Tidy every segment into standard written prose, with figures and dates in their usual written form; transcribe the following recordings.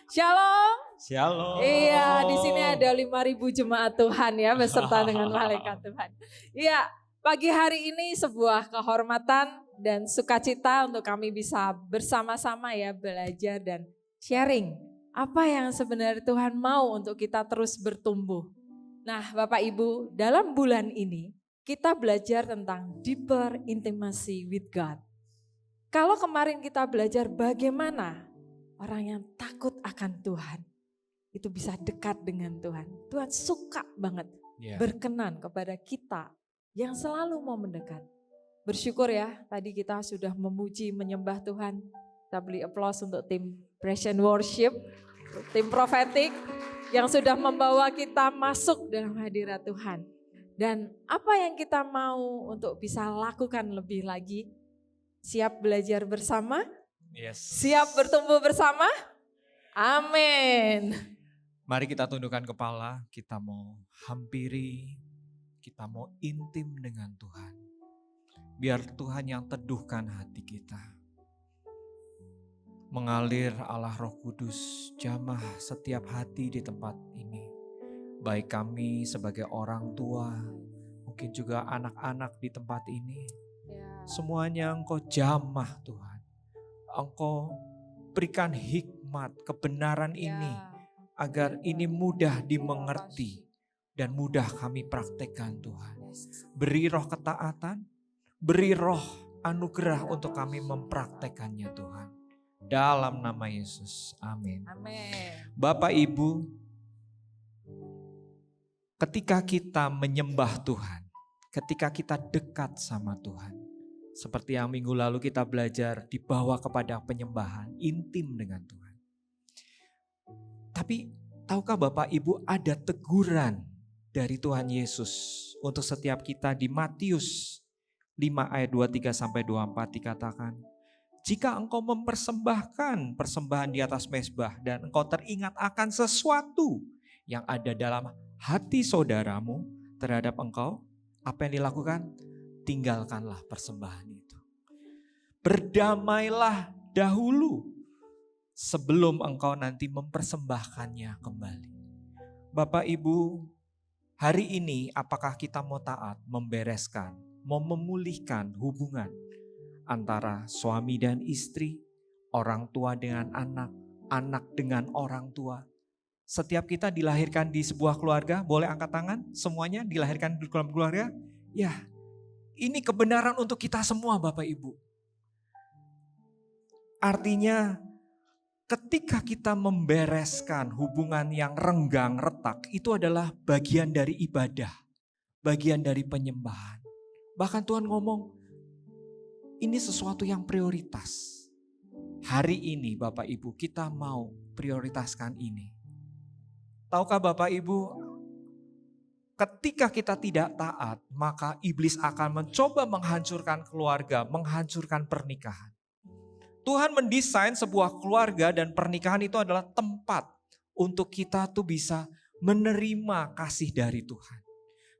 Shalom. Shalom. Iya, di sini ada 5.000 jemaat Tuhan ya beserta dengan malaikat Tuhan. Iya, pagi hari ini sebuah kehormatan dan sukacita untuk kami bisa bersama-sama ya belajar dan sharing apa yang sebenarnya Tuhan mau untuk kita terus bertumbuh. Nah, Bapak Ibu, dalam bulan ini kita belajar tentang deeper intimacy with God. Kalau kemarin kita belajar bagaimana orang yang takut akan Tuhan itu bisa dekat dengan Tuhan. Tuhan suka banget berkenan kepada kita yang selalu mau mendekat. Bersyukur ya, tadi kita sudah memuji, menyembah Tuhan. Kita beri aplaus untuk tim Praise and Worship, tim prophetic yang sudah membawa kita masuk dalam hadirat Tuhan. Dan apa yang kita mau untuk bisa lakukan lebih lagi? Siap belajar bersama? Yes. Siap bertumbuh bersama? Amin. Mari kita tundukkan kepala, kita mau hampiri, kita mau intim dengan Tuhan. Biar Tuhan yang teduhkan hati kita. Mengalir Allah Roh Kudus, jamah setiap hati di tempat ini. Baik kami sebagai orang tua, mungkin juga anak-anak di tempat ini. Semuanya Engkau jamah Tuhan. Engkau berikan hikmat, kebenaran ini agar ini mudah dimengerti dan mudah kami praktekkan Tuhan. Beri roh ketaatan, beri roh anugerah untuk kami mempraktekannya Tuhan. Dalam nama Yesus, amin. Bapak Ibu, ketika kita menyembah Tuhan, ketika kita dekat sama Tuhan, seperti yang minggu lalu kita belajar dibawa kepada penyembahan intim dengan Tuhan. Tapi tahukah Bapak Ibu ada teguran dari Tuhan Yesus untuk setiap kita di Matius 5 ayat 23-24 dikatakan, jika engkau mempersembahkan persembahan di atas mezbah dan engkau teringat akan sesuatu yang ada dalam hati saudaramu terhadap engkau, apa yang dilakukan? Tinggalkanlah persembahan itu. Berdamailah dahulu sebelum engkau nanti mempersembahkannya kembali. Bapak Ibu, hari ini apakah kita mau taat, membereskan, mau memulihkan hubungan antara suami dan istri, orang tua dengan anak, anak dengan orang tua. Setiap kita dilahirkan di sebuah keluarga, boleh angkat tangan? Semuanya dilahirkan di dalam keluarga? Ya. Ini kebenaran untuk kita semua Bapak Ibu. Artinya ketika kita membereskan hubungan yang renggang retak, itu adalah bagian dari ibadah, bagian dari penyembahan. Bahkan Tuhan ngomong, ini sesuatu yang prioritas. Hari ini Bapak Ibu kita mau prioritaskan ini. Tahukah Bapak Ibu, ketika kita tidak taat, maka iblis akan mencoba menghancurkan keluarga, menghancurkan pernikahan. Tuhan mendesain sebuah keluarga dan pernikahan itu adalah tempat untuk kita tuh bisa menerima kasih dari Tuhan.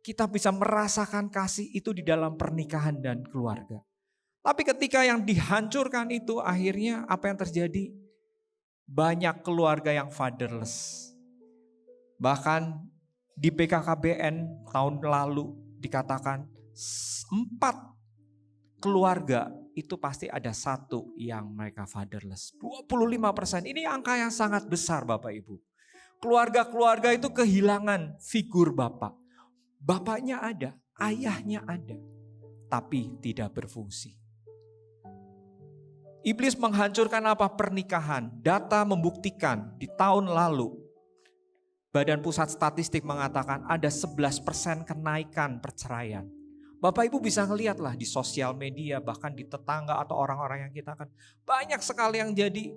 Kita bisa merasakan kasih itu di dalam pernikahan dan keluarga. Tapi ketika yang dihancurkan itu akhirnya apa yang terjadi? Banyak keluarga yang fatherless. Bahkan di BKKBN tahun lalu dikatakan 4 keluarga itu pasti ada 1 yang mereka fatherless. 25%, ini angka yang sangat besar Bapak Ibu. Keluarga-keluarga itu kehilangan figur bapak. Bapaknya ada, ayahnya ada, tapi tidak berfungsi. Iblis menghancurkan apa? Pernikahan. Data membuktikan di tahun lalu Badan Pusat Statistik mengatakan ada 11% kenaikan perceraian. Bapak Ibu bisa ngelihatlah di sosial media, bahkan di tetangga atau orang-orang yang kita kan. Banyak sekali yang jadi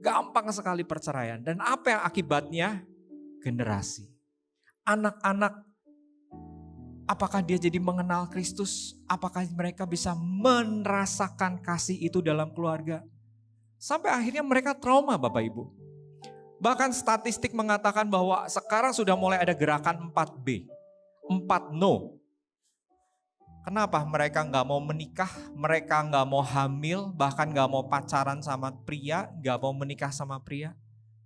gampang sekali perceraian. Dan apa yang akibatnya? Generasi. Anak-anak, apakah dia jadi mengenal Kristus? Apakah mereka bisa merasakan kasih itu dalam keluarga? Sampai akhirnya mereka trauma Bapak Ibu. Bahkan statistik mengatakan bahwa sekarang sudah mulai ada gerakan 4B. 4 no. Kenapa? Mereka gak mau menikah, mereka gak mau hamil, bahkan gak mau pacaran sama pria, gak mau menikah sama pria.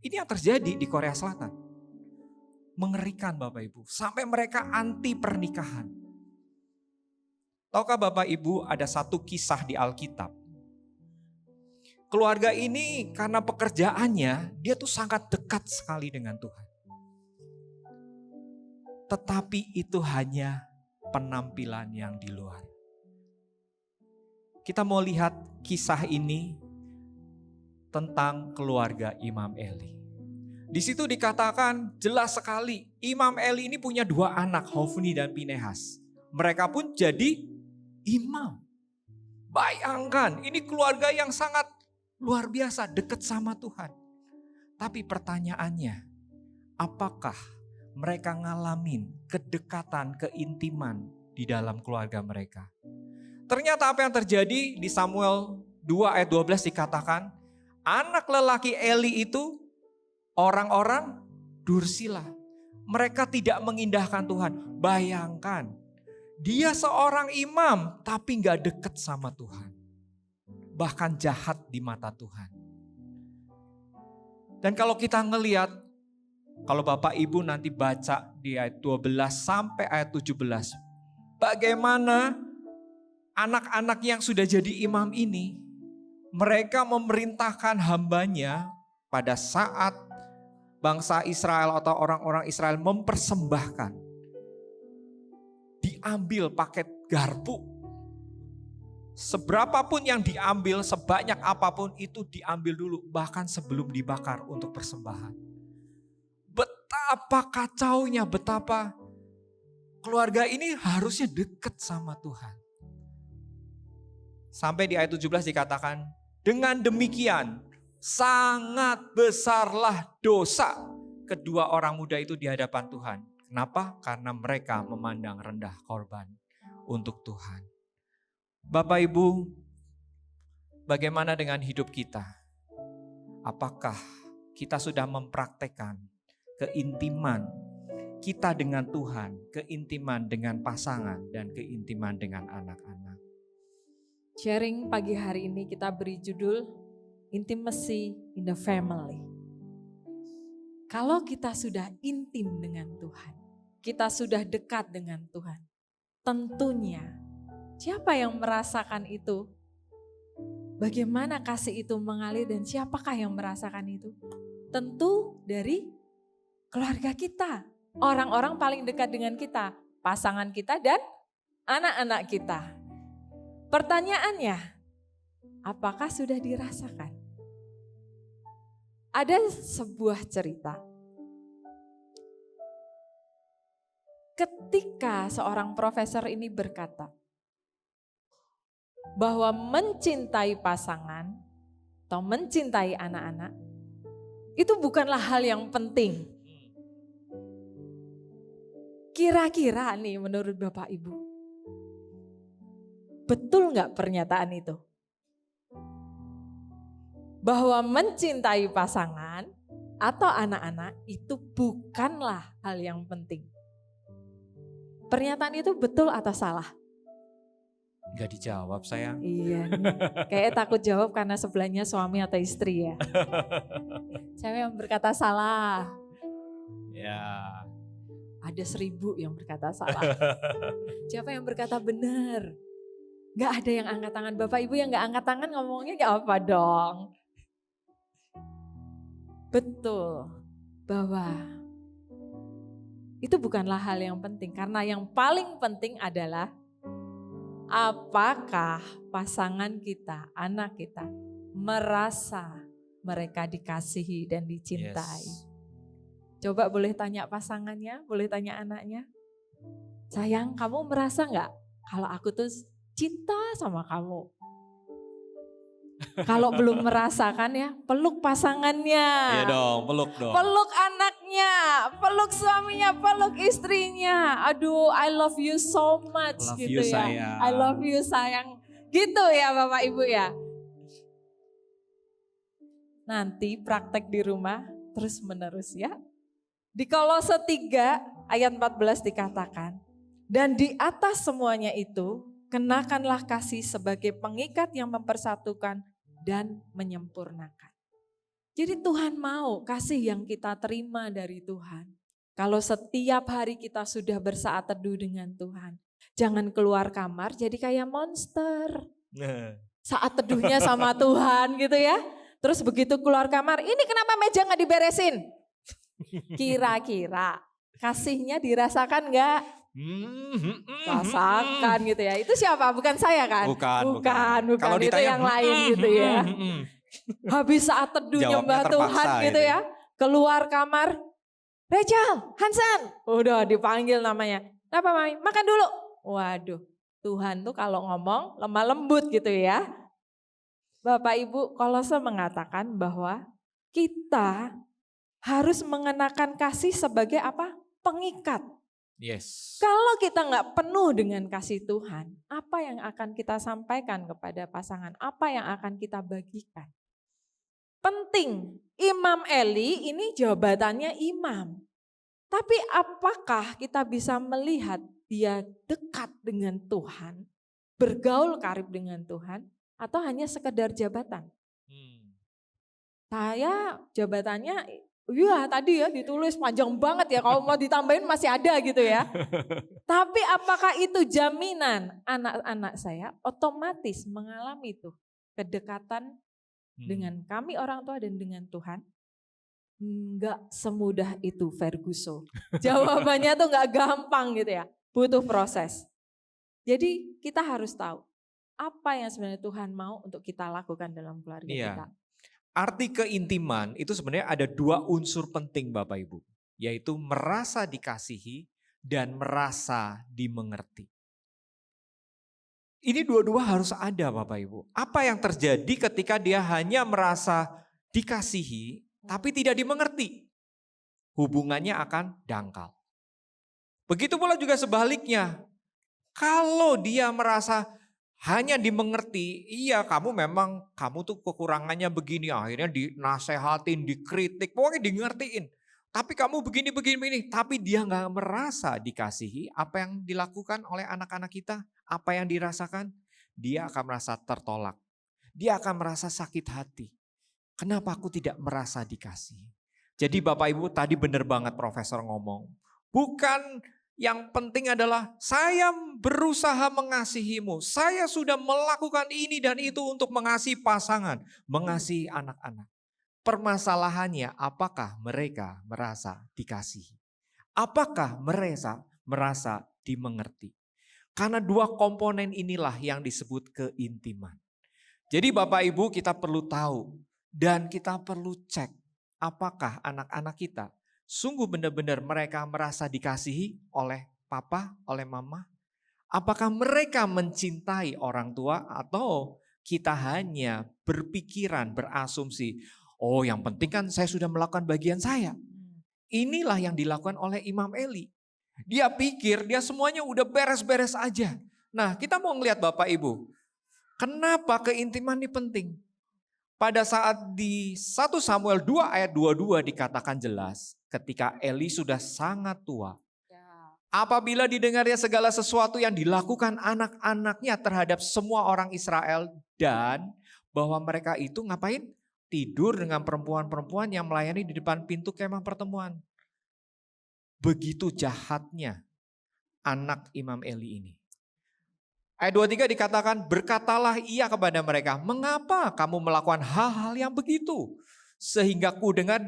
Ini yang terjadi di Korea Selatan. Mengerikan Bapak Ibu, sampai mereka anti pernikahan. Tahukah Bapak Ibu ada satu kisah di Alkitab. Keluarga ini karena pekerjaannya, dia tuh sangat dekat sekali dengan Tuhan. Tetapi itu hanya penampilan yang di luar. Kita mau lihat kisah ini tentang keluarga Imam Eli. Di situ dikatakan jelas sekali, Imam Eli ini punya 2 anak, Hofni dan Pinehas. Mereka pun jadi imam. Bayangkan, ini keluarga yang sangat luar biasa, dekat sama Tuhan. Tapi pertanyaannya, apakah mereka ngalamin kedekatan, keintiman di dalam keluarga mereka? Ternyata apa yang terjadi di Samuel 2 ayat 12 dikatakan, anak lelaki Eli itu orang-orang dursila. Mereka tidak mengindahkan Tuhan. Bayangkan, dia seorang imam tapi gak deket sama Tuhan. Bahkan jahat di mata Tuhan. Dan kalau kita ngelihat, kalau Bapak Ibu nanti baca di ayat 12 sampai ayat 17. Bagaimana anak-anak yang sudah jadi imam ini, mereka memerintahkan hambanya pada saat bangsa Israel atau orang-orang Israel mempersembahkan. Diambil paket garpu. Seberapapun yang diambil, sebanyak apapun itu diambil dulu. Bahkan sebelum dibakar untuk persembahan. Betapa kacaunya, betapa keluarga ini harusnya dekat sama Tuhan. Sampai di ayat 17 dikatakan, dengan demikian sangat besarlah dosa kedua orang muda itu di hadapan Tuhan. Kenapa? Karena mereka memandang rendah korban untuk Tuhan. Bapak Ibu, bagaimana dengan hidup kita? Apakah kita sudah mempraktekkan keintiman kita dengan Tuhan, keintiman dengan pasangan, dan keintiman dengan anak-anak? Sharing pagi hari ini kita beri judul Intimacy in the Family. Kalau kita sudah intim dengan Tuhan, kita sudah dekat dengan Tuhan, tentunya siapa yang merasakan itu? Bagaimana kasih itu mengalir dan siapakah yang merasakan itu? Tentu dari keluarga kita, orang-orang paling dekat dengan kita, pasangan kita dan anak-anak kita. Pertanyaannya, apakah sudah dirasakan? Ada sebuah cerita. Ketika seorang profesor ini berkata bahwa mencintai pasangan atau mencintai anak-anak itu bukanlah hal yang penting. Kira-kira nih menurut Bapak Ibu, betul nggak pernyataan itu? Bahwa mencintai pasangan atau anak-anak itu bukanlah hal yang penting. Pernyataan itu betul atau salah? Gak dijawab sayang. Iya, kayak takut jawab karena sebelahnya suami atau istri ya. Cewek yang berkata salah. Ya. Ada 1000 yang berkata salah. Siapa yang berkata benar? Gak ada yang angkat tangan. Bapak Ibu yang gak angkat tangan ngomongnya gak apa dong. Betul bahwa itu bukanlah hal yang penting. Karena yang paling penting adalah apakah pasangan kita, anak kita merasa mereka dikasihi dan dicintai. Yes. Coba boleh tanya pasangannya, boleh tanya anaknya. Sayang, kamu merasa gak kalau aku tuh cinta sama kamu? Kalau belum merasakan ya, peluk pasangannya. Iya dong, peluk dong. Peluk anaknya, peluk suaminya, peluk istrinya. Aduh, I love you so much love gitu you, ya. sayang. I love you sayang. Gitu ya Bapak Ibu ya. Nanti praktek di rumah terus menerus ya. Di Kolose 3 ayat 14 dikatakan, dan di atas semuanya itu, kenakanlah kasih sebagai pengikat yang mempersatukan dan menyempurnakan. Jadi Tuhan mau kasih yang kita terima dari Tuhan. Kalau setiap hari kita sudah bersaat teduh dengan Tuhan, jangan keluar kamar jadi kayak monster. Saat teduhnya sama Tuhan gitu ya. Terus begitu keluar kamar, ini kenapa meja nggak diberesin? Kira-kira kasihnya dirasakan nggak? Rasakan gitu ya. Itu siapa? Bukan saya kan? Bukan. Kalau itu yang lain gitu ya. Habis saat teduh nyembah Tuhan gitu ya. Keluar kamar, Rachel, Hansen. Udah dipanggil namanya. Apa Mami? Makan dulu. Waduh, Tuhan tuh kalau ngomong lemah lembut gitu ya. Bapak Ibu, Kolose mengatakan bahwa kita harus mengenakan kasih sebagai apa? Pengikat. Yes. Kalau kita nggak penuh dengan kasih Tuhan, apa yang akan kita sampaikan kepada pasangan? Apa yang akan kita bagikan? Penting, Imam Eli ini jabatannya imam. Tapi apakah kita bisa melihat dia dekat dengan Tuhan, bergaul karib dengan Tuhan, atau hanya sekedar jabatan? Saya jabatannya, iya tadi ya ditulis panjang banget ya, kalau mau ditambahin masih ada gitu ya. Tapi apakah itu jaminan anak-anak saya otomatis mengalami itu kedekatan dengan kami orang tua dan dengan Tuhan? Enggak semudah itu Ferguson. Jawabannya tuh enggak gampang gitu ya, butuh proses. Jadi kita harus tahu apa yang sebenarnya Tuhan mau untuk kita lakukan dalam keluarga kita. Arti keintiman itu sebenarnya ada dua unsur penting Bapak Ibu, yaitu merasa dikasihi dan merasa dimengerti. Ini dua-dua harus ada Bapak Ibu. Apa yang terjadi ketika dia hanya merasa dikasihi tapi tidak dimengerti? Hubungannya akan dangkal. Begitu pula juga sebaliknya. Kalau dia merasa hanya dimengerti, iya kamu tuh kekurangannya begini, akhirnya dinasehatin, dikritik, pokoknya dingertiin. Tapi kamu begini, tapi dia nggak merasa dikasihi, apa yang dilakukan oleh anak-anak kita, apa yang dirasakan, dia akan merasa tertolak. Dia akan merasa sakit hati. Kenapa aku tidak merasa dikasihi? Jadi Bapak Ibu tadi benar banget Profesor ngomong, bukan yang penting adalah saya berusaha mengasihimu. Saya sudah melakukan ini dan itu untuk mengasihi pasangan, mengasihi anak-anak. Permasalahannya apakah mereka merasa dikasihi? Apakah mereka merasa dimengerti? Karena dua komponen inilah yang disebut keintiman. Jadi Bapak Ibu kita perlu tahu dan kita perlu cek apakah anak-anak kita sungguh benar-benar mereka merasa dikasihi oleh papa, oleh mama? Apakah mereka mencintai orang tua atau kita hanya berpikiran, berasumsi, oh yang penting kan saya sudah melakukan bagian saya. Inilah yang dilakukan oleh Imam Eli. Dia pikir dia semuanya udah beres-beres aja. Nah kita mau ngelihat Bapak Ibu, kenapa keintiman ini penting? Pada saat di 1 Samuel 2 ayat 22 dikatakan jelas ketika Eli sudah sangat tua. Apabila didengarnya segala sesuatu yang dilakukan anak-anaknya terhadap semua orang Israel dan bahwa mereka itu ngapain? Tidur dengan perempuan-perempuan yang melayani di depan pintu kemah pertemuan. Begitu jahatnya anak Imam Eli ini. Ayat 23 dikatakan, berkatalah ia kepada mereka, mengapa kamu melakukan hal-hal yang begitu? Sehingga ku dengar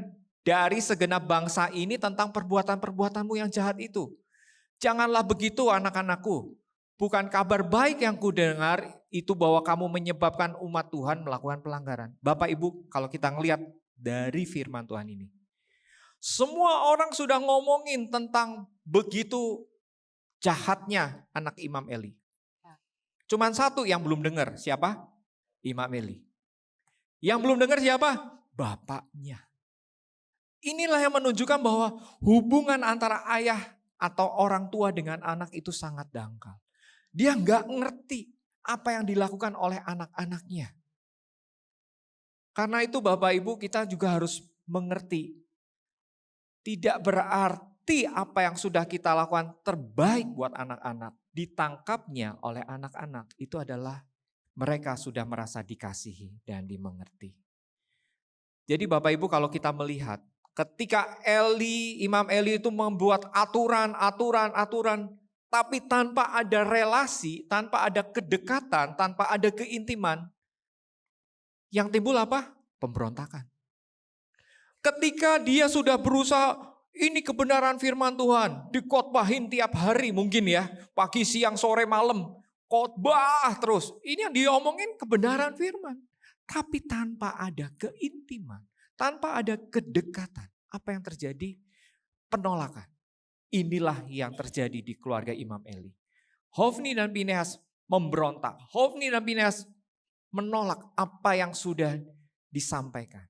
dari segenap bangsa ini tentang perbuatan-perbuatanmu yang jahat itu. Janganlah begitu anak-anakku. Bukan kabar baik yang ku dengar itu bahwa kamu menyebabkan umat Tuhan melakukan pelanggaran. Bapak Ibu kalau kita ngelihat dari firman Tuhan ini. Semua orang sudah ngomongin tentang begitu jahatnya anak Imam Eli. Cuman satu yang belum dengar, siapa? Imam Eli. Yang belum dengar siapa? Bapaknya. Inilah yang menunjukkan bahwa hubungan antara ayah atau orang tua dengan anak itu sangat dangkal. Dia nggak ngerti apa yang dilakukan oleh anak-anaknya. Karena itu Bapak Ibu kita juga harus mengerti. Tidak berarti apa yang sudah kita lakukan terbaik buat anak-anak. Ditangkapnya oleh anak-anak itu adalah mereka sudah merasa dikasihi dan dimengerti. Jadi Bapak Ibu kalau kita melihat ketika Imam Eli itu membuat aturan, tapi tanpa ada relasi, tanpa ada kedekatan, tanpa ada keintiman, yang timbul apa? Pemberontakan. Ketika dia sudah berusaha, ini kebenaran firman Tuhan, dikotbahin tiap hari mungkin ya, pagi, siang, sore, malam, khotbah terus. Ini yang diomongin kebenaran firman. Tapi tanpa ada keintiman, tanpa ada kedekatan, apa yang terjadi? Penolakan. Inilah yang terjadi di keluarga Imam Eli. Hofni dan Pinehas memberontak. Hofni dan Pinehas menolak apa yang sudah disampaikan.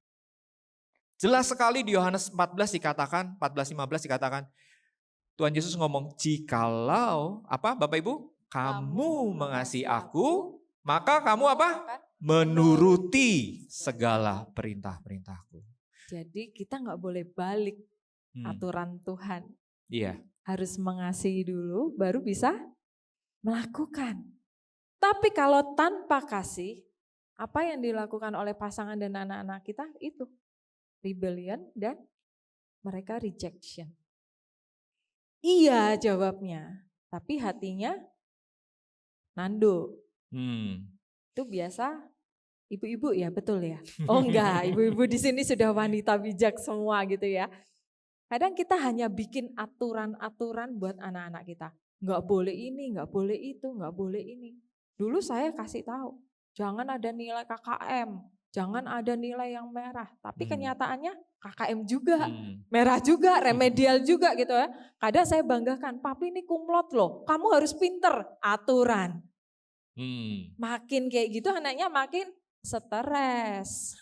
Jelas sekali di Yohanes 14 dikatakan, 14:15 dikatakan, Tuhan Yesus ngomong, jikalau apa Bapak Ibu? Kamu mengasihi aku, maka kamu apa? Menuruti segala perintah-perintahku. Jadi kita nggak boleh balik aturan Tuhan. Iya. Harus mengasihi dulu, baru bisa melakukan. Tapi kalau tanpa kasih, apa yang dilakukan oleh pasangan dan anak-anak kita itu rebellion dan mereka rejection. Iya jawabnya, tapi hatinya nando. Itu biasa ibu-ibu ya, betul ya? Oh enggak, ibu-ibu di sini sudah wanita bijak semua gitu ya. Kadang kita hanya bikin aturan-aturan buat anak-anak kita. Enggak boleh ini, enggak boleh itu, enggak boleh ini. Dulu saya kasih tahu, jangan ada nilai KKM, jangan ada nilai yang merah. Tapi kenyataannya KKM juga, merah juga, remedial juga gitu ya. Kadang saya banggakan, papi ini kumlot loh, kamu harus pinter, aturan. Makin kayak gitu anaknya makin stres.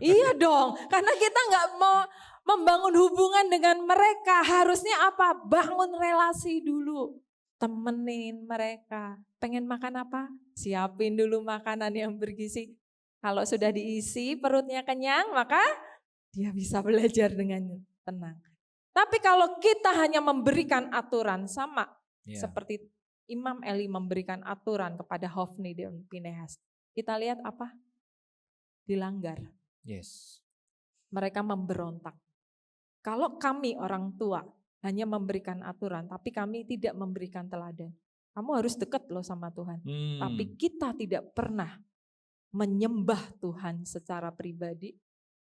Iya dong, karena kita nggak mau membangun hubungan dengan mereka. Harusnya apa? Bangun relasi dulu. Temenin mereka. Pengen makan apa? Siapin dulu makanan yang bergizi. Kalau sudah diisi perutnya kenyang, maka dia bisa belajar dengan tenang. Tapi kalau kita hanya memberikan aturan sama seperti Imam Eli memberikan aturan kepada Hofni dan Pinehas. Kita lihat apa? Dilanggar. Yes. Mereka memberontak. Kalau kami orang tua hanya memberikan aturan, tapi kami tidak memberikan teladan. Kamu harus dekat loh sama Tuhan. Tapi kita tidak pernah menyembah Tuhan secara pribadi.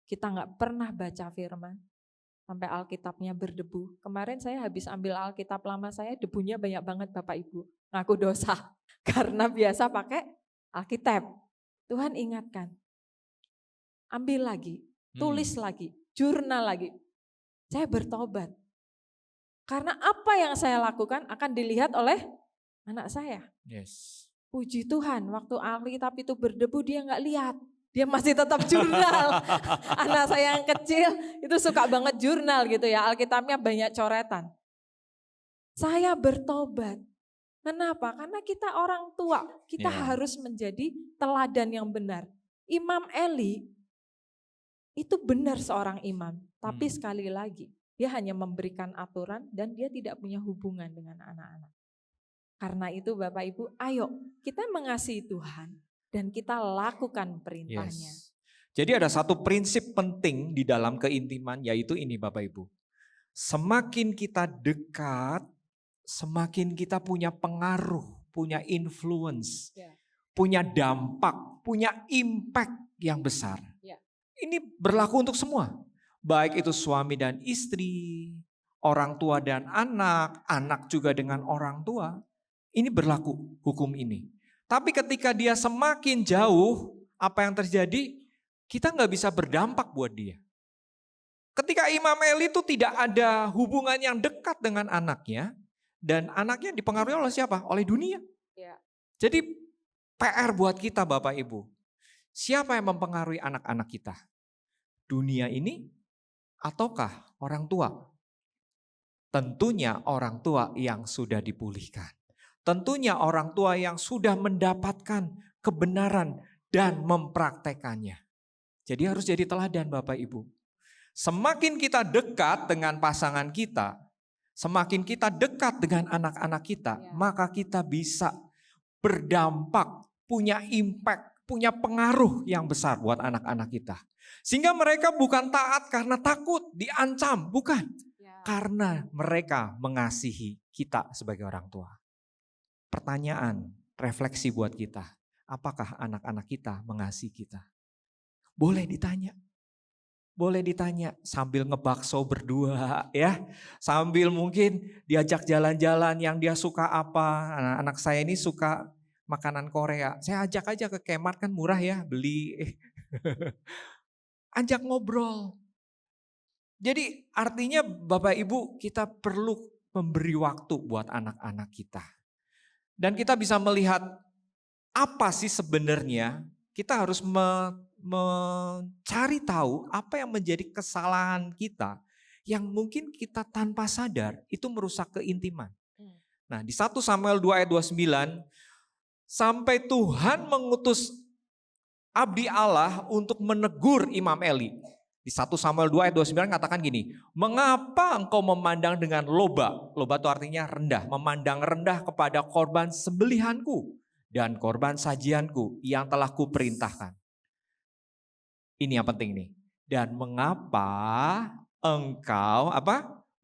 Kita nggak pernah baca firman. Sampai Alkitabnya berdebu. Kemarin saya habis ambil Alkitab lama saya, debunya banyak banget Bapak Ibu. Ngaku dosa. Karena biasa pakai Alkitab. Tuhan ingatkan. Ambil lagi, tulis lagi, jurnal lagi. Saya bertobat. Karena apa yang saya lakukan akan dilihat oleh anak saya. Yes. Puji Tuhan, waktu Alkitab itu berdebu dia nggak lihat. Dia masih tetap jurnal. Anak saya yang kecil itu suka banget jurnal gitu ya. Alkitabnya banyak coretan. Saya bertobat. Kenapa? Karena kita orang tua. Kita harus menjadi teladan yang benar. Imam Eli itu benar seorang imam. Tapi sekali lagi dia hanya memberikan aturan dan dia tidak punya hubungan dengan anak-anak. Karena itu Bapak Ibu, ayo kita mengasihi Tuhan. Dan kita lakukan perintahnya. Yes. Jadi ada satu prinsip penting di dalam keintiman, yaitu ini Bapak Ibu. Semakin kita dekat, semakin kita punya pengaruh, punya influence, punya dampak, punya impact yang besar. Ini berlaku untuk semua. Baik itu suami dan istri, orang tua dan anak, anak juga dengan orang tua. Ini berlaku hukum ini. Tapi ketika dia semakin jauh, apa yang terjadi? Kita nggak bisa berdampak buat dia. Ketika Imam Eli itu tidak ada hubungan yang dekat dengan anaknya, dan anaknya dipengaruhi oleh siapa? Oleh dunia. Jadi PR buat kita Bapak Ibu. Siapa yang mempengaruhi anak-anak kita? Dunia ini ataukah orang tua? Tentunya orang tua yang sudah dipulihkan. Tentunya orang tua yang sudah mendapatkan kebenaran dan mempraktekannya. Jadi harus jadi teladan Bapak Ibu. Semakin kita dekat dengan pasangan kita, semakin kita dekat dengan anak-anak kita, maka kita bisa berdampak, punya impact punya pengaruh yang besar buat anak-anak kita. Sehingga mereka bukan taat karena takut, diancam, bukan. Karena mereka mengasihi kita sebagai orang tua. Pertanyaan, refleksi buat kita. Apakah anak-anak kita mengasihi kita? Boleh ditanya. Boleh ditanya sambil ngebakso berdua ya. Sambil mungkin diajak jalan-jalan yang dia suka apa. Anak saya ini suka makanan Korea. Saya ajak aja ke Kmart, kan murah ya beli. Ajak ngobrol. Jadi artinya Bapak Ibu, kita perlu memberi waktu buat anak-anak kita. Dan kita bisa melihat apa sih sebenarnya, kita harus mencari tahu apa yang menjadi kesalahan kita yang mungkin kita tanpa sadar itu merusak keintiman. Nah, di 1 Samuel 2 ayat 29, sampai Tuhan mengutus abdi Allah untuk menegur Imam Eli. Di 1 Samuel 2 ayat 29 katakan gini, mengapa engkau memandang dengan loba? Loba itu artinya rendah, memandang rendah kepada korban sembelihanku dan korban sajianku yang telah kuperintahkan. Ini yang penting nih. Dan mengapa engkau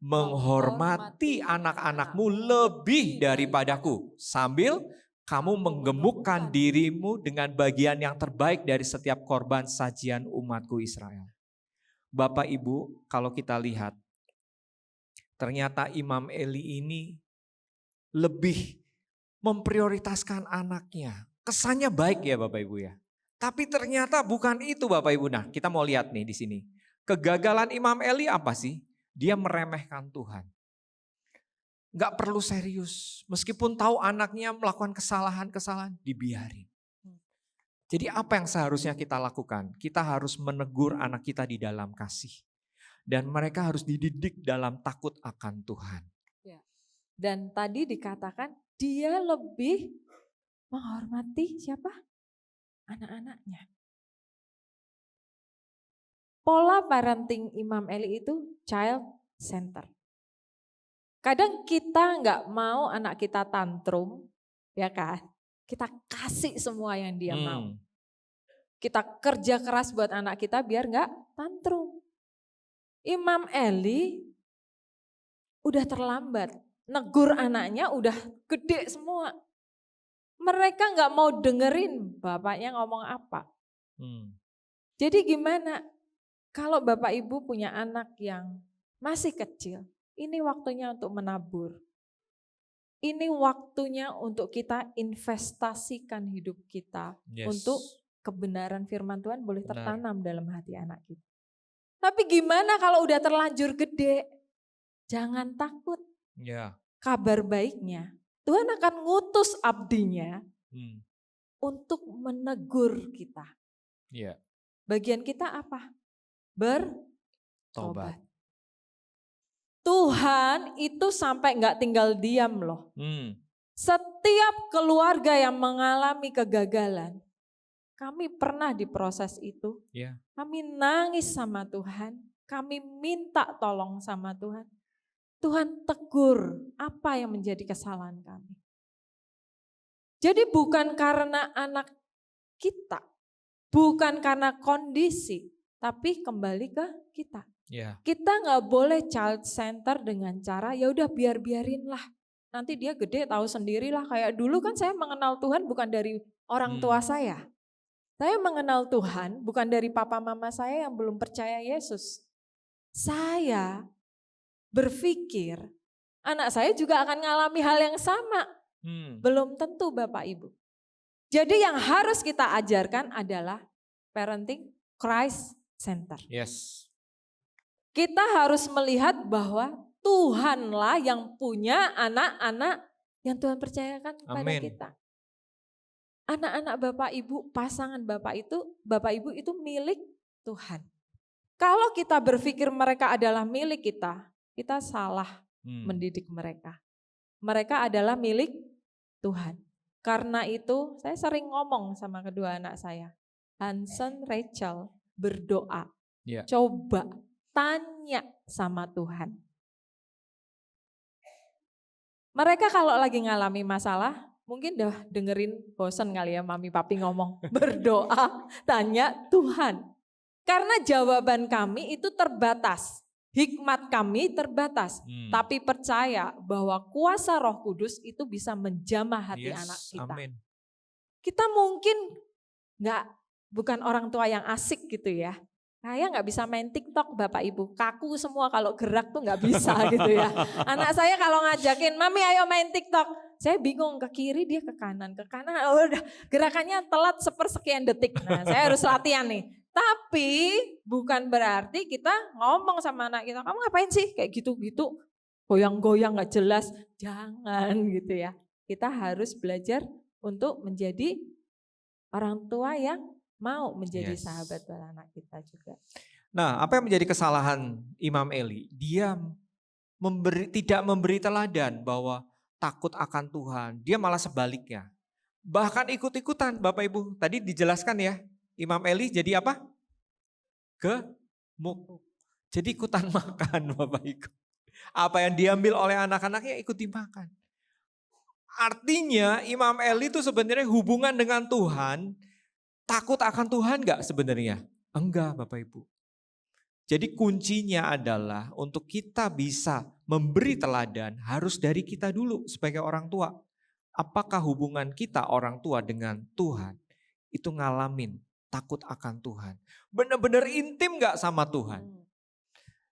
menghormati anak-anakmu lebih daripadaku, sambil kamu menggemukkan dirimu dengan bagian yang terbaik dari setiap korban sajian umatku Israel. Bapak Ibu, kalau kita lihat, ternyata Imam Eli ini lebih memprioritaskan anaknya. Kesannya baik ya Bapak Ibu ya. Tapi ternyata bukan itu Bapak Ibu. Nah, kita mau lihat nih di sini. Kegagalan Imam Eli apa sih? Dia meremehkan Tuhan. Gak perlu serius. Meskipun tahu anaknya melakukan kesalahan-kesalahan, dibiarin. Jadi apa yang seharusnya kita lakukan? Kita harus menegur anak kita di dalam kasih. Dan mereka harus dididik dalam takut akan Tuhan. Dan tadi dikatakan dia lebih menghormati siapa? Anak-anaknya. Pola parenting Imam Eli itu child center. Kadang kita nggak mau anak kita tantrum, ya kan? Kita kasih semua yang dia mau. Kita kerja keras buat anak kita biar nggak tantrum. Imam Eli udah terlambat, negur anaknya udah gede semua. Mereka nggak mau dengerin bapaknya ngomong apa. Jadi gimana? Kalau Bapak Ibu punya anak yang masih kecil, ini waktunya untuk menabur. Ini waktunya untuk kita investasikan hidup kita untuk kebenaran firman Tuhan boleh tertanam dalam hati anak kita. Tapi gimana kalau udah terlanjur gede? Jangan takut. Kabar baiknya, Tuhan akan ngutus abdinya untuk menegur kita. Bagian kita apa? Bertobat. Tuhan itu sampai nggak tinggal diam loh. Setiap keluarga yang mengalami kegagalan, kami pernah diproses itu. Kami nangis sama Tuhan, kami minta tolong sama Tuhan. Tuhan tegur apa yang menjadi kesalahan kami. Jadi bukan karena anak kita, bukan karena kondisi, tapi kembali ke kita. Kita nggak boleh child center dengan cara ya udah biarin lah. Nanti dia gede tahu sendirilah. Kayak dulu kan saya mengenal Tuhan bukan dari orang tua saya. Saya mengenal Tuhan bukan dari papa mama saya yang belum percaya Yesus. Saya berpikir anak saya juga akan mengalami hal yang sama. Belum tentu Bapak Ibu. Jadi yang harus kita ajarkan adalah parenting Christ center. Kita harus melihat bahwa Tuhanlah yang punya anak-anak yang Tuhan percayakan kepada kita. Anak-anak Bapak Ibu, pasangan Bapak Ibu itu milik Tuhan. Kalau kita berpikir mereka adalah milik kita, kita salah mendidik mereka. Mereka adalah milik Tuhan. Karena itu saya sering ngomong sama kedua anak saya, Hansen, Rachel berdoa, coba tanya sama Tuhan. Mereka kalau lagi ngalami masalah, mungkin udah dengerin bosen kali ya mami papi ngomong berdoa, tanya Tuhan. Karena jawaban kami itu terbatas, hikmat kami terbatas. Tapi percaya bahwa kuasa Roh Kudus itu bisa menjamah hati anak kita. Amin. Kita mungkin bukan orang tua yang asik gitu ya. Saya nggak bisa main TikTok Bapak Ibu, kaku semua kalau gerak tuh nggak bisa gitu ya. Anak saya kalau ngajakin, mami ayo main TikTok. Saya bingung ke kiri dia ke kanan, udah gerakannya telat sepersekian detik. Nah saya harus latihan nih. Tapi bukan berarti kita ngomong sama anak kita, kamu ngapain sih kayak gitu-gitu, goyang-goyang gak jelas. Jangan gitu ya. Kita harus belajar untuk menjadi orang tua yang mau menjadi sahabat buat anak kita juga. Nah, apa yang menjadi kesalahan Imam Eli? Dia tidak memberi teladan bahwa takut akan Tuhan. Dia malah sebaliknya. Bahkan ikut-ikutan Bapak Ibu. Tadi dijelaskan ya, Imam Eli jadi apa? Gemuk. Jadi ikutan makan Bapak Ibu. Apa yang diambil oleh anak-anaknya ikut dimakan. Artinya Imam Eli itu sebenarnya hubungan dengan Tuhan, takut akan Tuhan enggak sebenarnya? Enggak Bapak Ibu. Jadi kuncinya adalah untuk kita bisa memberi teladan harus dari kita dulu sebagai orang tua. Apakah hubungan kita orang tua dengan Tuhan itu ngalamin takut akan Tuhan. Benar-benar intim enggak sama Tuhan.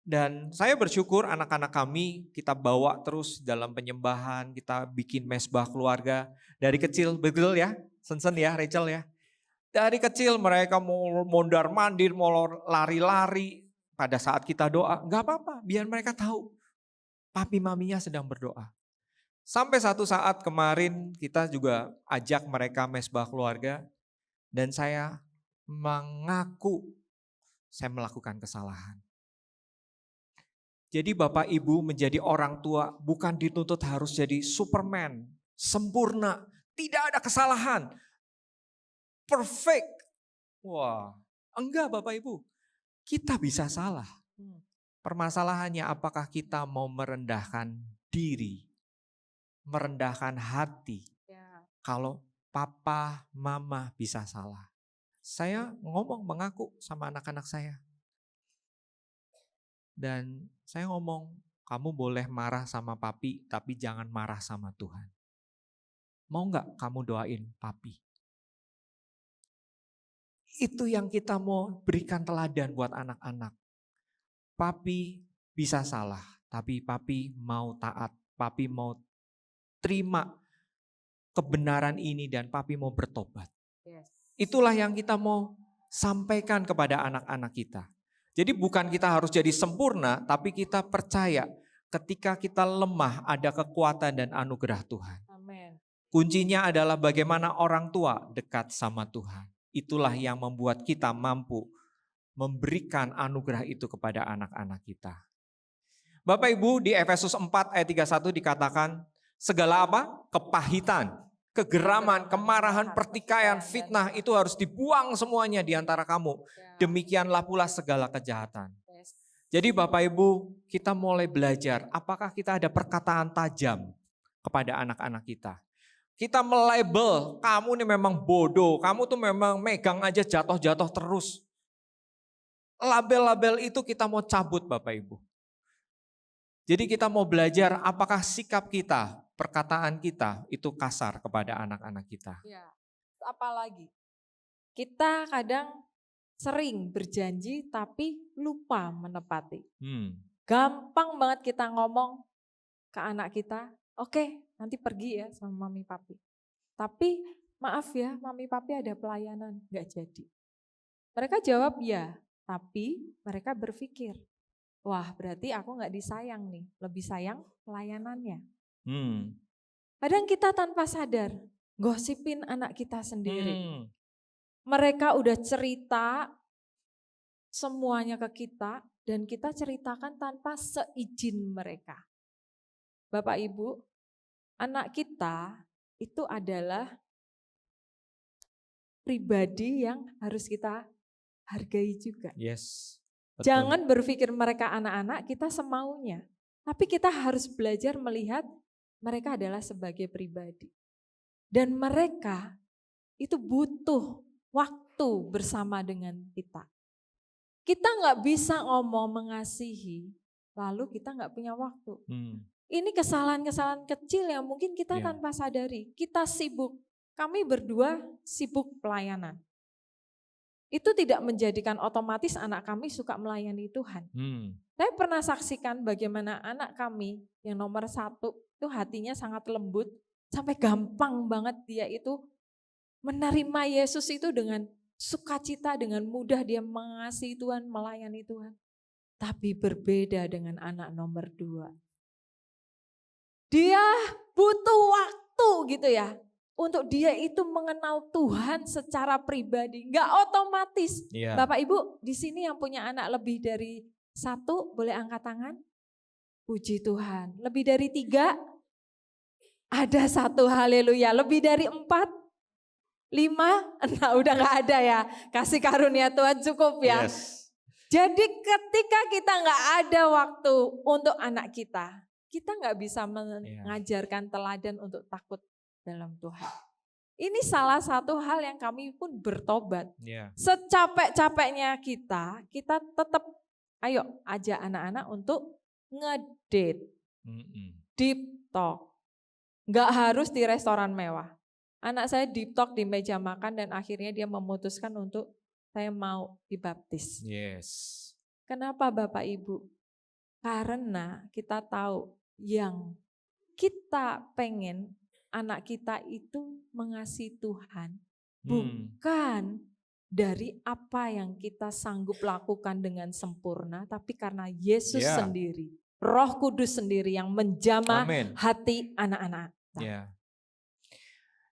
Dan saya bersyukur anak-anak kami kita bawa terus dalam penyembahan, kita bikin mesbah keluarga. Dari kecil, betul ya, Sensen ya, Rachel ya. Dari kecil mereka mau mondar-mandir, mau lari-lari. Pada saat kita doa, gak apa-apa, biar mereka tahu papi maminya sedang berdoa. Sampai satu saat kemarin kita juga ajak mereka mesbah keluarga. Dan saya mengaku saya melakukan kesalahan. Jadi Bapak Ibu menjadi orang tua bukan dituntut harus jadi Superman, sempurna, tidak ada kesalahan, perfect. Wah, enggak Bapak Ibu, kita bisa salah. Permasalahannya apakah kita mau merendahkan diri, merendahkan hati. Kalau papa, mama bisa salah. Saya mengaku sama anak-anak saya. Dan saya ngomong, kamu boleh marah sama papi, tapi jangan marah sama Tuhan. Mau gak kamu doain papi? Itu yang kita mau berikan teladan buat anak-anak. Papi bisa salah, tapi papi mau taat, papi mau terima kebenaran ini dan papi mau bertobat. Itulah yang kita mau sampaikan kepada anak-anak kita. Jadi bukan kita harus jadi sempurna, tapi kita percaya ketika kita lemah ada kekuatan dan anugerah Tuhan. Amen. Kuncinya adalah bagaimana orang tua dekat sama Tuhan. Itulah yang membuat kita mampu memberikan anugerah itu kepada anak-anak kita. Bapak Ibu di Efesus 4 ayat 31 dikatakan segala apa? Kepahitan, kegeraman, kemarahan, pertikaian, fitnah itu harus dibuang semuanya di antara kamu. Demikianlah pula segala kejahatan. Jadi Bapak Ibu kita mulai belajar apakah kita ada perkataan tajam kepada anak-anak kita. Kita melabel kamu ini memang bodoh, kamu tuh memang megang aja jatuh-jatuh terus. Label-label itu kita mau cabut Bapak Ibu. Jadi kita mau belajar apakah sikap kita, perkataan kita itu kasar kepada anak-anak kita. Ya, apalagi kita kadang sering berjanji tapi lupa menepati. Gampang banget kita ngomong ke anak kita, oke, nanti pergi ya sama mami papi. Tapi maaf ya mami papi ada pelayanan, gak jadi. Mereka jawab ya, tapi mereka berpikir, wah berarti aku gak disayang nih, lebih sayang pelayanannya. Kadang kita tanpa sadar gosipin anak kita sendiri. Mereka udah cerita semuanya ke kita dan kita ceritakan tanpa seizin mereka. Bapak Ibu, anak kita itu adalah pribadi yang harus kita hargai juga. Yes. Betul. Jangan berpikir mereka anak-anak, kita semaunya. Tapi kita harus belajar melihat mereka adalah sebagai pribadi. Dan mereka itu butuh waktu bersama dengan kita. Kita nggak bisa ngomong mengasihi, lalu kita nggak punya waktu. Ini kesalahan-kesalahan kecil yang mungkin kita tanpa sadari. Kita sibuk, kami berdua sibuk pelayanan. Itu tidak menjadikan otomatis anak kami suka melayani Tuhan. Saya pernah saksikan bagaimana anak kami yang nomor 1 itu hatinya sangat lembut, sampai gampang banget dia itu menerima Yesus itu dengan sukacita, dengan mudah dia mengasihi Tuhan, melayani Tuhan. Tapi berbeda dengan anak nomor 2. Dia butuh waktu gitu ya, untuk dia itu mengenal Tuhan secara pribadi, nggak otomatis. Bapak Ibu di sini yang punya anak lebih dari 1 boleh angkat tangan? Puji Tuhan. Lebih dari 3? Ada 1, haleluya. Lebih dari 4? 5? Nah udah gak ada ya. Kasih karunia Tuhan cukup ya. Jadi ketika kita gak ada waktu untuk anak kita gak bisa mengajarkan teladan untuk takut dalam Tuhan. Ini salah satu hal yang kami pun bertobat. Secapek-capeknya kita tetap ayo ajak anak-anak untuk ngedate, deep talk. Gak harus di restoran mewah. Anak saya deep talk di meja makan dan akhirnya dia memutuskan untuk saya mau dibaptis. Kenapa Bapak Ibu? Karena kita tahu yang kita pengen anak kita itu mengasihi Tuhan. Bukan dari apa yang kita sanggup lakukan dengan sempurna, tapi karena Yesus sendiri, Roh Kudus sendiri yang menjamah hati anak-anak.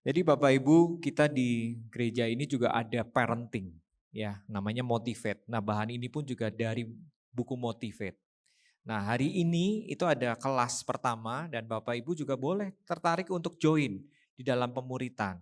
Jadi Bapak Ibu, kita di gereja ini juga ada parenting, ya, namanya Motivate. Nah, bahan ini pun juga dari buku Motivate. Nah, hari ini itu ada kelas pertama dan Bapak Ibu juga boleh tertarik untuk join di dalam pemuritan.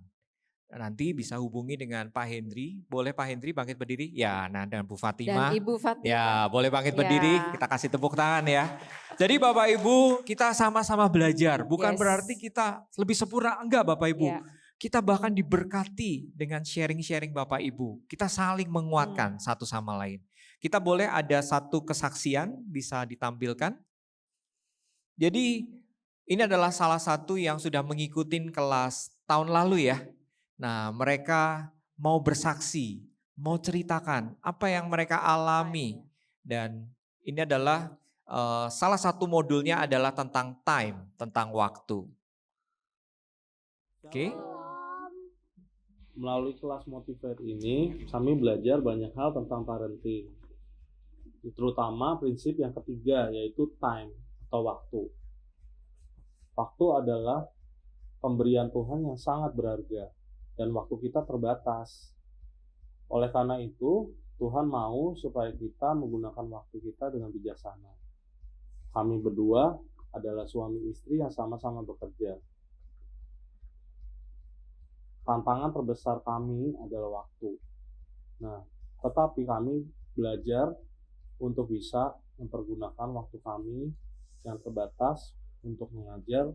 Nanti bisa hubungi dengan Pak Hendri. Boleh Pak Hendri bangkit berdiri? Ya, nah dan Bu Fatima. Dan Ibu Fatima. Ya, boleh bangkit berdiri. Kita kasih tepuk tangan ya. Jadi Bapak Ibu, kita sama-sama belajar. Bukan berarti kita lebih sempurna, enggak Bapak Ibu. Kita bahkan diberkati dengan sharing-sharing Bapak Ibu. Kita saling menguatkan satu sama lain. Kita boleh ada satu kesaksian bisa ditampilkan. Jadi ini adalah salah satu yang sudah mengikuti kelas tahun lalu ya. Nah, mereka mau bersaksi, mau ceritakan apa yang mereka alami. Dan ini adalah salah satu modulnya adalah tentang time, tentang waktu. Oke. Melalui kelas Motivate ini, kami belajar banyak hal tentang parenting. Terutama prinsip yang ketiga, yaitu time atau waktu. Waktu adalah pemberian Tuhan yang sangat berharga. Dan waktu kita terbatas. Oleh karena itu, Tuhan mau supaya kita menggunakan waktu kita dengan bijaksana. Kami berdua adalah suami istri yang sama-sama bekerja. Tantangan terbesar kami adalah waktu. Nah, tetapi kami belajar untuk bisa mempergunakan waktu kami yang terbatas untuk mengajar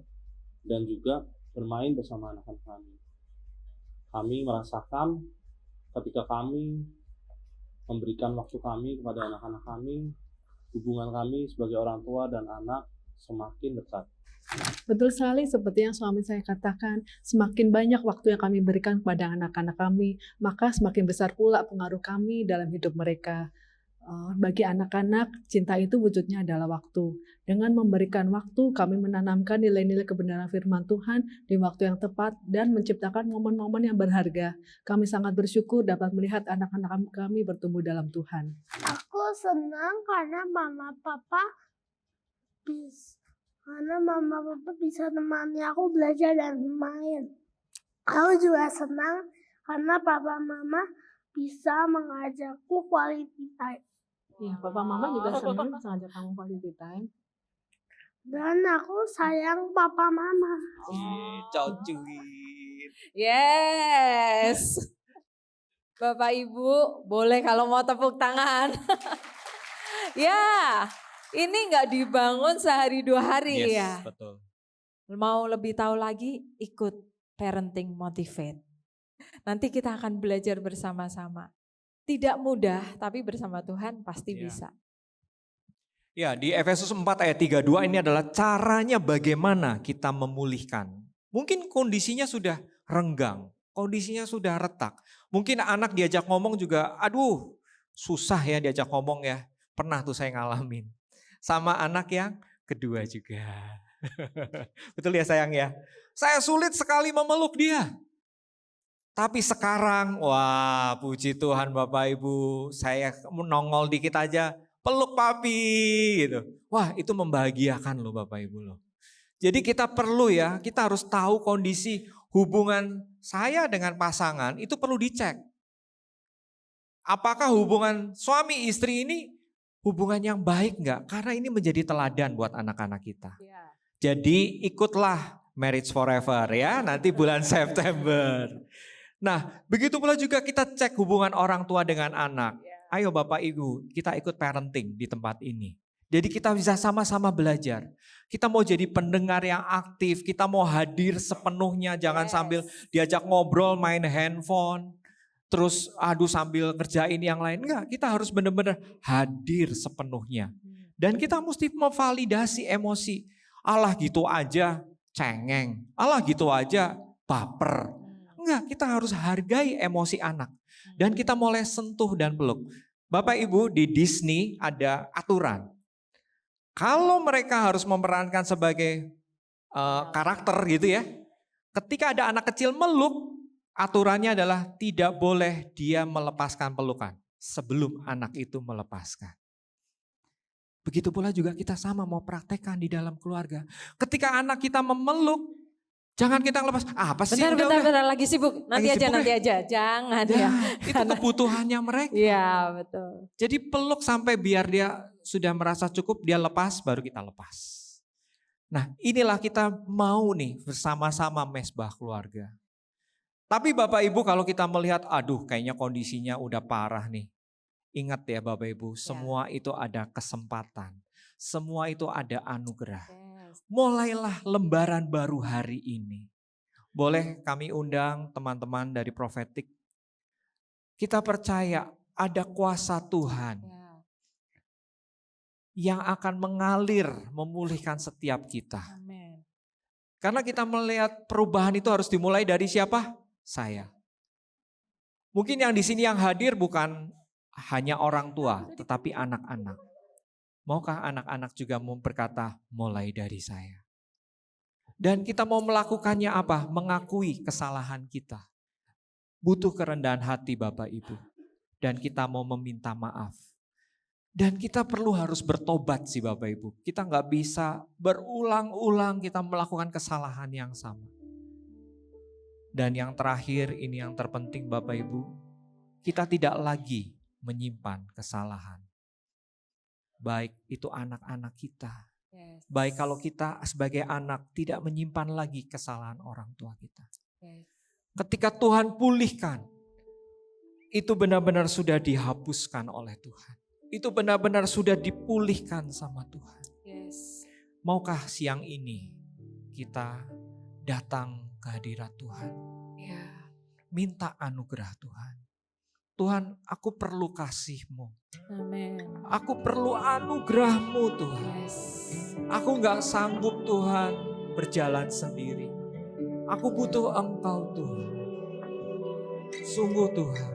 dan juga bermain bersama anak-anak kami. Kami merasakan ketika kami memberikan waktu kami kepada anak-anak kami, hubungan kami sebagai orang tua dan anak semakin dekat. Betul sekali seperti yang suami saya katakan, semakin banyak waktu yang kami berikan kepada anak-anak kami, maka semakin besar pula pengaruh kami dalam hidup mereka. Bagi anak-anak, cinta itu wujudnya adalah waktu. Dengan memberikan waktu, kami menanamkan nilai-nilai kebenaran firman Tuhan di waktu yang tepat dan menciptakan momen-momen yang berharga. Kami sangat bersyukur dapat melihat anak-anak kami bertumbuh dalam Tuhan. Aku senang karena mama papa bisa temani aku belajar dan main. Aku juga senang karena papa mama bisa mengajakku quality time. Ya, papa mama juga senang bisa ngajak kamu quality time. Dan aku sayang papa mama. Cocuin. Yes. Bapak Ibu boleh kalau mau tepuk tangan. Ya, ini nggak dibangun sehari 2 hari ya. Betul. Mau lebih tahu lagi ikut Parenting Motivate. Nanti kita akan belajar bersama-sama. Tidak mudah, tapi bersama Tuhan pasti Ya. bisa. Ya, di Efesus 4 ayat 32 ini adalah caranya bagaimana kita memulihkan. Mungkin kondisinya sudah renggang, kondisinya sudah retak. Mungkin anak diajak ngomong juga, aduh susah ya diajak ngomong ya. Pernah tuh saya ngalamin. Sama anak yang kedua juga. Betul ya sayang ya? Saya sulit sekali memeluk dia. Tapi sekarang, wah puji Tuhan Bapak Ibu, saya nongol dikit aja, peluk papi gitu. Wah itu membahagiakan loh Bapak Ibu loh. Jadi kita perlu ya, kita harus tahu kondisi hubungan saya dengan pasangan itu perlu dicek. Apakah hubungan suami istri ini hubungan yang baik enggak? Karena ini menjadi teladan buat anak-anak kita. Jadi ikutlah Marriage Forever ya, nanti bulan September. Nah, begitu pula juga kita cek hubungan orang tua dengan anak. Ayo Bapak Ibu, kita ikut parenting di tempat ini. Jadi kita bisa sama-sama belajar. Kita mau jadi pendengar yang aktif, kita mau hadir sepenuhnya, jangan sambil diajak ngobrol main handphone. Terus aduh sambil kerjain yang lain. Enggak, kita harus benar-benar hadir sepenuhnya. Dan kita mesti memvalidasi emosi. Allah gitu aja cengeng, Allah gitu aja baper. Enggak, kita harus hargai emosi anak. Dan kita mulai sentuh dan peluk. Bapak Ibu di Disney ada aturan. Kalau mereka harus memerankan sebagai karakter gitu ya. Ketika ada anak kecil meluk, aturannya adalah tidak boleh dia melepaskan pelukan sebelum anak itu melepaskan. Begitu pula juga kita sama mau praktekkan di dalam keluarga. Ketika anak kita memeluk, jangan kita lepas. Apa sih? Bentar, lagi sibuk. Nanti Lagi aja, sibuk nanti aja. Jangan ya. Itu kebutuhannya mereka. Iya betul. Jadi peluk sampai biar dia sudah merasa cukup, dia lepas, baru kita lepas. Nah inilah kita mau nih bersama-sama mesbah keluarga. Tapi Bapak Ibu kalau kita melihat, aduh kayaknya kondisinya udah parah nih. Ingat ya Bapak Ibu, semua itu ada kesempatan. Semua itu ada anugerah. Mulailah lembaran baru hari ini. Boleh kami undang teman-teman dari Prophetic. Kita percaya ada kuasa Tuhan yang akan mengalir, memulihkan setiap kita. Amin. Karena kita melihat perubahan itu harus dimulai dari siapa? Saya. Mungkin yang di sini yang hadir bukan hanya orang tua, tetapi anak-anak. Maukah anak-anak juga mau berkata, mulai dari saya. Dan kita mau melakukannya apa? Mengakui kesalahan kita. Butuh kerendahan hati Bapak Ibu. Dan kita mau meminta maaf. Dan kita perlu harus bertobat sih Bapak Ibu. Kita nggak bisa berulang-ulang kita melakukan kesalahan yang sama. Dan yang terakhir, ini yang terpenting Bapak Ibu. Kita tidak lagi menyimpan kesalahan. Baik itu anak-anak kita. Baik kalau kita sebagai anak tidak menyimpan lagi kesalahan orang tua kita. Ketika Tuhan pulihkan, itu benar-benar sudah dihapuskan oleh Tuhan. Itu benar-benar sudah dipulihkan sama Tuhan. Maukah siang ini kita datang ke hadirat Tuhan? Minta anugerah Tuhan. Tuhan, aku perlu kasih-Mu. Amin. Aku perlu anugerah-Mu Tuhan. Aku gak sanggup Tuhan berjalan sendiri. Aku butuh Engkau Tuhan. Sungguh Tuhan.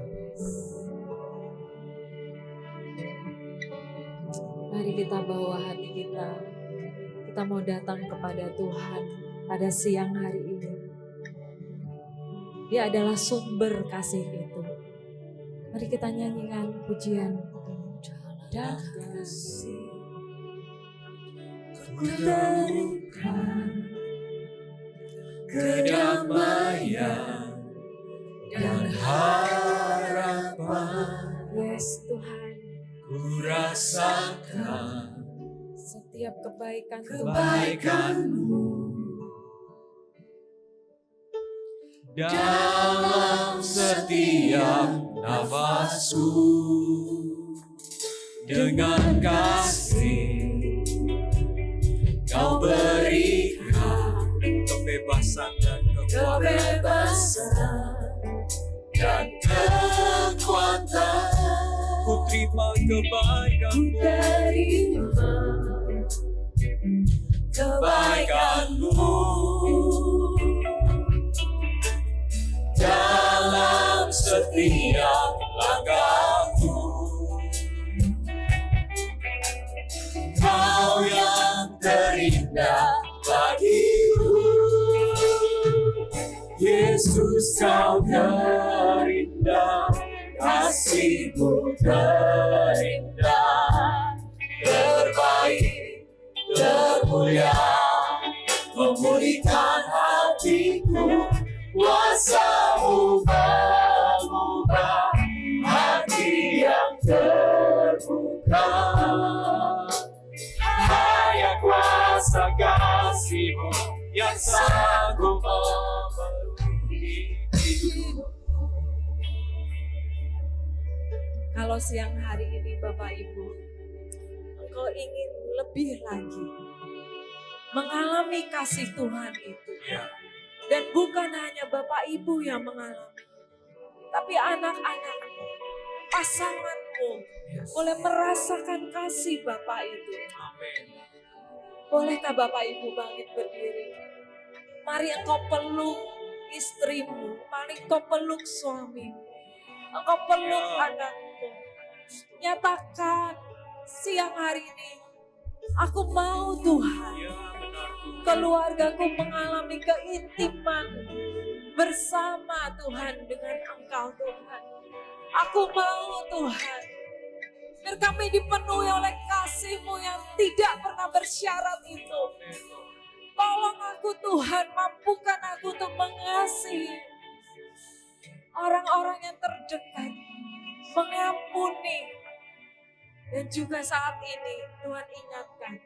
Mari kita bawa hati kita. Kita mau datang kepada Tuhan pada siang hari ini. Dia adalah sumber kasih itu. Mari kita nyanyikan pujian. Dan kasih ku temukan kedamaian dan harapan. Yes Tuhan. Ku rasakan Setiap kebaikan kebaikan-Mu dalam setiap nafasku. Dengan kasih Kau berikan kebebasan dan kebebasan dan kekuatan. Ku terima kebaikan-Mu, kebaikan-Mu dalam setiap langkahku. Kau yang terindah bagiku, Yesus, Kau terindah, kasih-Mu terindah, terbaik, termulia, memulihkan hatiku, kuasa-Mu mengubah hati yang terbuka. Hanya kuasa kasih-Mu yang sanggup memenuhi hidupku. Kalau siang hari ini Bapak Ibu, Engkau ingin lebih lagi mengalami kasih Tuhan itu. Dan bukan hanya Bapak Ibu yang mengalami, tapi anak-anakmu, pasanganmu, boleh merasakan kasih Bapak itu. Bolehkah Bapak Ibu bangkit berdiri? Mari engkau peluk istrimu, mari engkau peluk suamimu, engkau peluk anakmu. Nyatakan siang hari ini, aku mau Tuhan, keluargaku mengalami keintiman bersama Tuhan dengan Engkau Tuhan. Aku mau Tuhan, biar kami dipenuhi oleh kasih-Mu yang tidak pernah bersyarat itu. Tolong aku Tuhan, mampukan aku untuk mengasihi orang-orang yang terdekat, mengampuni. Dan juga saat ini Tuhan ingatkan,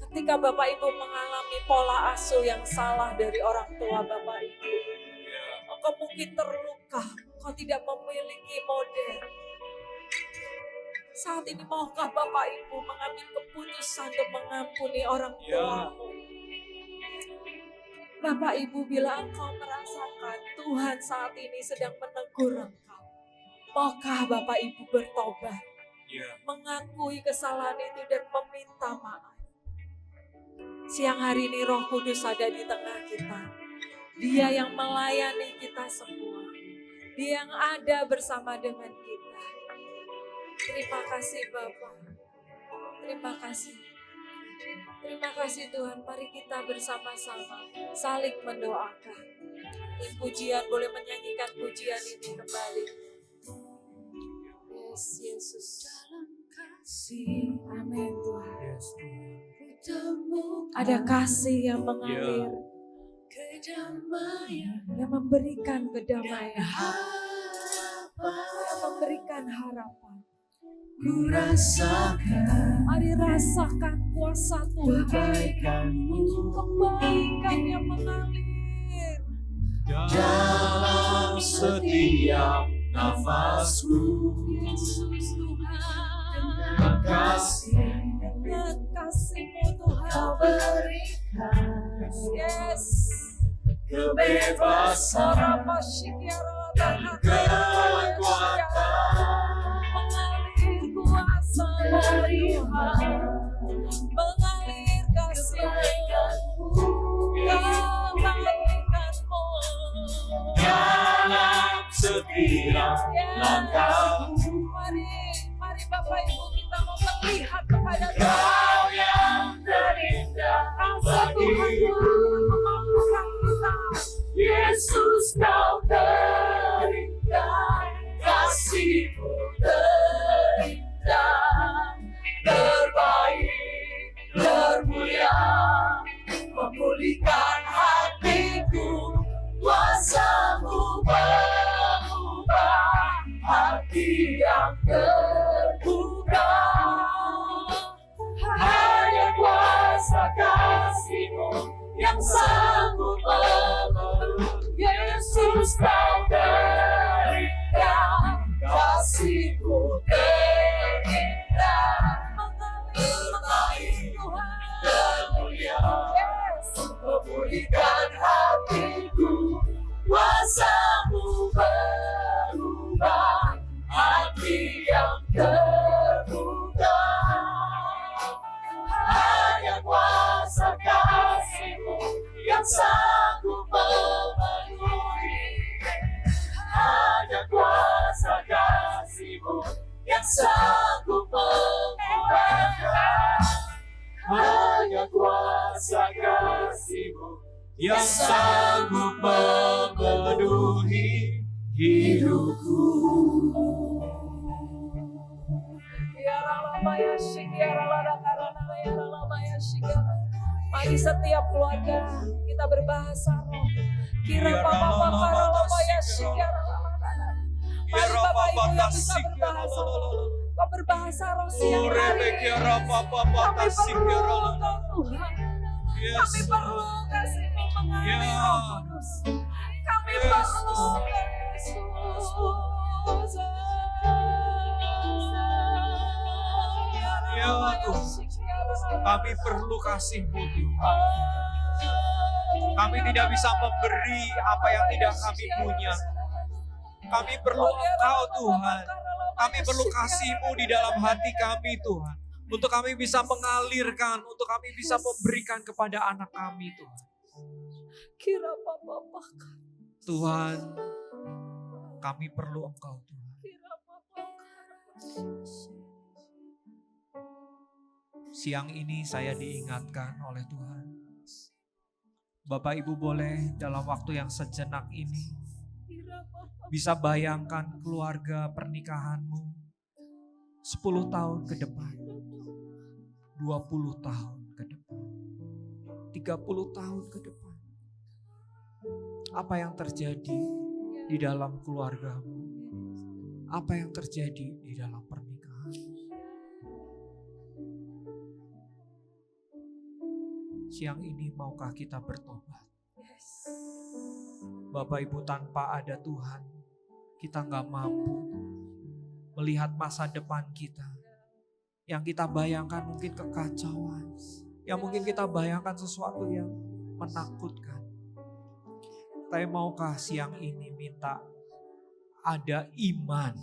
ketika Bapak Ibu mengalami pola asuh yang salah dari orang tua Bapak Ibu, engkau mungkin terluka, engkau tidak memiliki model. Saat ini maukah Bapak Ibu mengambil keputusan untuk mengampuni orang tuamu? Bapak Ibu, bila engkau merasakan Tuhan saat ini sedang menegur engkau, maukah Bapak Ibu bertobat, mengakui kesalahan itu dan meminta maaf? Siang hari ini Roh Kudus ada di tengah kita. Dia yang melayani kita semua. Dia yang ada bersama dengan kita. Terima kasih Bapak. Terima kasih. Terima kasih Tuhan. Mari kita bersama-sama saling mendoakan. Tim pujian boleh menyanyikan pujian ini kembali. Yes, Yesus. Amin Tuhan. Ada kasih yang mengalir, yang memberikan kedamaian, yang memberikan harapan. Ku rasakan, mari rasakan kuasa Tuhan, kebaikan-Mu, kebaikan yang mengalir dalam setiap nafasku. Yesus Tuhan, Dengan kasih-Mu Tuhan, Kau berikan, yes, kebebasan dan kekuatan. mengalir kuasa Tuhan, mengalir kasih-Mu, kebaikan-Mu Dalam setiap langkahku, Mari Bapak Ibu kita mau melihat kepada Kau yang terindah kasih Tuhan yang memampukan kita. Yesus, Kau terindah, kasih-Mu terindah, terbaik, termulia, memulihkan hatiku, kuasa-Mu mengubah hati yang terbuka. Hanya kuasa kasih-Mu yang sanggup memeluk. Yesus, Kau terindah, kasih-Mu terindah, terbaik, termulia, memulihkan hati kuasa kasih-Mu yang sanggup memenuhi hidupku. Mari setiap keluarga kita berbahasa roh. Kira Papa ya mari Bapak Ibu yang bisa berbahasa roh. Kau berbahasa roh siang hari. Kami perlu Engkau Tuhan. Kami perlu kasih-Mu mengalir Roh Kudus. Kami perlu Yesus. Ya Tuhan, kami perlu kasih-Mu Tuhan. Kami tidak bisa memberi apa yang tidak kami punya. Kami perlu Engkau Tuhan. Kami perlu kasih-Mu di dalam hati kami Tuhan. Untuk kami bisa mengalirkan, untuk kami bisa memberikan kepada anak kami Tuhan. Tuhan, kami perlu Engkau Tuhan. Siang ini saya diingatkan oleh Tuhan. Bapak Ibu boleh dalam waktu yang sejenak ini bisa bayangkan keluarga pernikahanmu 10 tahun ke depan, 20 tahun ke depan, 30 tahun ke depan. Apa yang terjadi di dalam keluargamu? Apa yang terjadi di dalam pernikahan? Siang ini maukah kita bertobat? Bapak Ibu, tanpa ada Tuhan, kita gak mampu melihat masa depan kita. Yang kita bayangkan mungkin kekacauan. Yang mungkin kita bayangkan sesuatu yang menakutkan. Tapi maukah siang ini minta ada iman,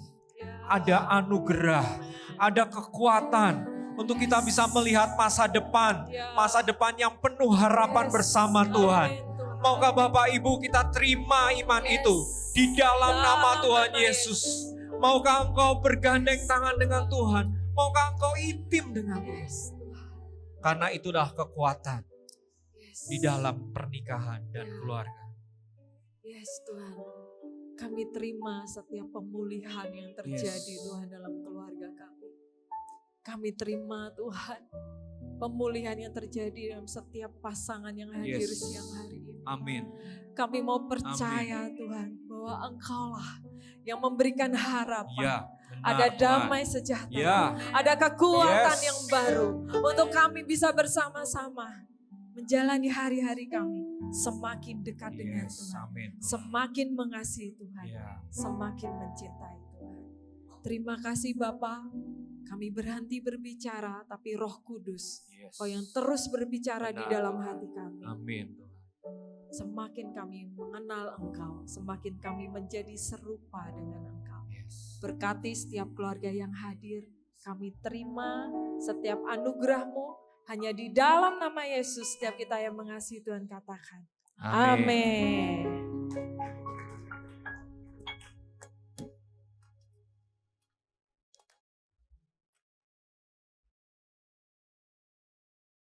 ada anugerah, ada kekuatan untuk kita bisa melihat masa depan yang penuh harapan bersama Tuhan. Maukah Bapak Ibu kita terima iman itu di dalam nama Tuhan Yesus. Maukah engkau bergandeng tangan dengan Tuhan? Maukah engkau intim dengan Tuhan? Karena itulah kekuatan di dalam pernikahan dan keluarga. Yes Tuhan, kami terima setiap pemulihan yang terjadi Tuhan dalam keluarga kami. Kami terima Tuhan pemulihan yang terjadi dalam setiap pasangan yang hadir siang hari ini. Amin. Kami mau percaya Tuhan bahwa Engkaulah yang memberikan harapan. Ya, ada damai sejahtera, ada kekuatan yang baru untuk kami bisa bersama-sama menjalani hari-hari kami semakin dekat dengan Tuhan. Amin. Semakin mengasihi Tuhan, semakin mencintai Tuhan. Terima kasih Bapa. Kami berhenti berbicara, tapi Roh Kudus, Kau yang terus berbicara di dalam hati kami. Amin Tuhan. Semakin kami mengenal Engkau, semakin kami menjadi serupa dengan Engkau. Berkati setiap keluarga yang hadir, kami terima setiap anugerah-Mu, hanya di dalam nama Yesus setiap kita yang mengasihi Tuhan katakan. Amin.